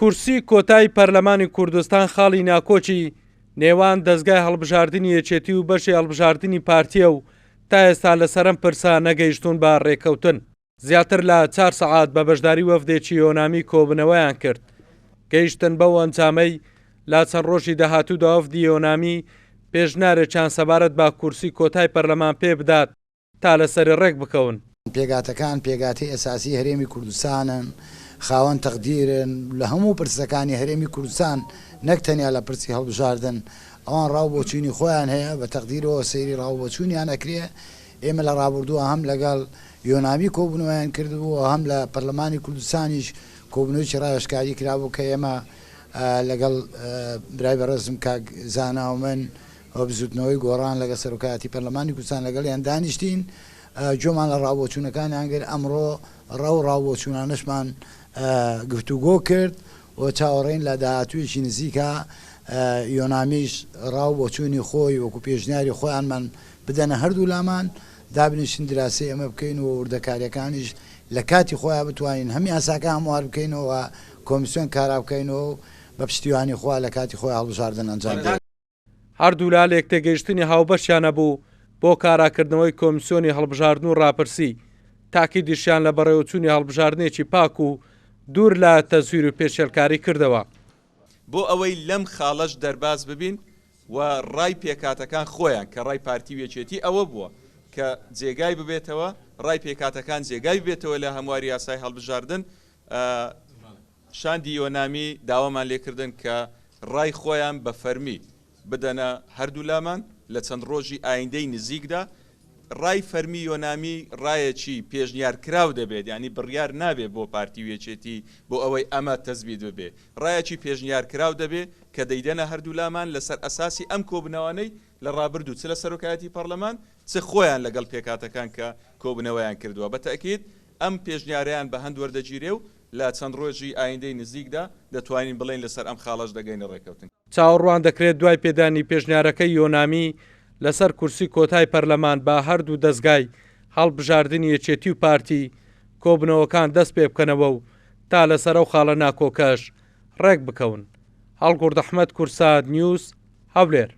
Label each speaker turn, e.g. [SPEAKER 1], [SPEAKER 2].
[SPEAKER 1] کورسی کۆتای پەرلەمانی کوردستان خاڵی ناکۆچی نێوان دەستگای هەڵبژاردننی یەکێتی و بەشی هەڵبژاردننی پارتیە و تا ئێستا لەسەرم پرسا نەگەیشتون بە ڕێکەوتن. زیاتر لە 4 سەعات بە بەشداری وەفدێکی یۆنامی کۆبنەوەیان کرد. گەیشتن بەو ئەنجامەی لا چەند ڕۆژی داهاتوودا وەفدی یۆنامی پێشنارێکیان سەبارەت بە کورسی کۆتای پەرلەمان پێ بدات تا لەسەری ڕێک بکەون.
[SPEAKER 2] پێگاتەکان پێگاتی ئەساسی هەرێمی کوردستانن، خاوەن تەقدیرن لە هەموو پرسەکانی هەرێمی کوردستان، نەک تەنیا لە پرسی هەڵبژاردن. ئەوان ڕاوبۆچوونی خۆیان هەیە بە تەقدیرەوە سەیری ڕاوبۆچوونیان ئەکرێ. ئێمە لە ڕابردووە هەم لەگەڵ یۆنامی کۆبنەوەیان کردبوو، هەم لە پەرلەمانی کوردستانیش کۆبنەوەیکی ڕاوێژکاری کرابوو کە ئێمە لەگەڵ برای بەڕێزم کاک زانا و من بزوتنەوەی گۆڕان لەگە سەرۆکایەتی پەرلەمانی کوردستان لەگەڵیان دانیشتین. جۆمان لە ڕاوبۆچوونەکانیان کرد. ئەمڕۆ ڕاوبۆچوونانەشمان گفتوگۆ کرد و چاوەڕێین لە داهاتوویەکی نزیکە یۆنامیش ڕاوبۆچوونی خۆی وەکو پێشنیاری خۆیانمان بدەنە هەردوو لامان، دابنیشن دراسی ئەمە بکەین و وردەکاریەکانیش لە کاتی خۆیان بتوانین هەمی ئاساکە هەموار بکەینەوە، کۆمیسیۆن کارا بکەینەوە بە پشتیوانی خۆ لە کاتی خۆی هەڵبژاردن ئەنجام بدەین.
[SPEAKER 1] هەردوو لا لە یەکتێگەیشتنی هاوبەشیانە بوو بۆ کاراکردنەوەی کۆمیسیۆنی هەڵبژاردن و ڕاپرسی، تاکیدیشیان لە بەڕێوەچوونی هەڵبژاردنێکی پاک و دوور لە تەزویر و پێشێلکاری کردەوە.
[SPEAKER 3] بۆ ئەوەی لەم خاڵەش دەرباز ببین و ڕای پێکاتەکان خۆیان کە ڕای پارتی وێچێتی ئەوە بووە کە جێگای ببێتەوە، ڕای پێکاتەکان جێگای ببێتەوە لە هەمواری یاسای هەڵبژاردن. شاندی یۆنامی داوامان لێکردن کە ڕای خۆیان بە فەرمی بدەنە هەردوو لامان لە چەند ڕۆژی ئایندەی نزیکدا. ڕای فەرمی یۆنامی ڕایەکی پێشنیار کراو دەبێت، ینی بڕیار نابێت بۆ پارتی وێچێتی بۆ ئەوەی ئەمە تەزبیت ببێ. ڕایەکی پێشنیار کراو دەبێت کە دەیدەنە هەردوو لامان لەسەر ئەساسی ئەم کۆبنەوانەی لە ڕابردوو چ لە سەرۆکایەتی پەرلەمان چ خۆیان لەگەڵ پێکاتەکان کە کۆبنەوەیان کردووە. بە تەکید ئەم پێشنیاریان بە هەند وەردەگیرێ و لە چەند ڕۆژی ئایندەی نزیکدا دەتوانین بڵێن لەسەر ئەم خاڵەش دەگەینە ڕێکەوتن.
[SPEAKER 1] چاوەڕوان دەکرێت دوای پێدانی پێشنیارەکەی یۆنامی لەسەر کورسی کۆتای پەرلەمان با هەردوو دەستگای هەڵبژاردننی یەکێتی و پارتی کۆبنەوەکان دەست پێ بکەنەوە و تا لەسەر ئەو خاڵە ناکۆکەش ڕێک بکەون. هەڵگورد ئەحمەد کورساد نیوز هەولێر.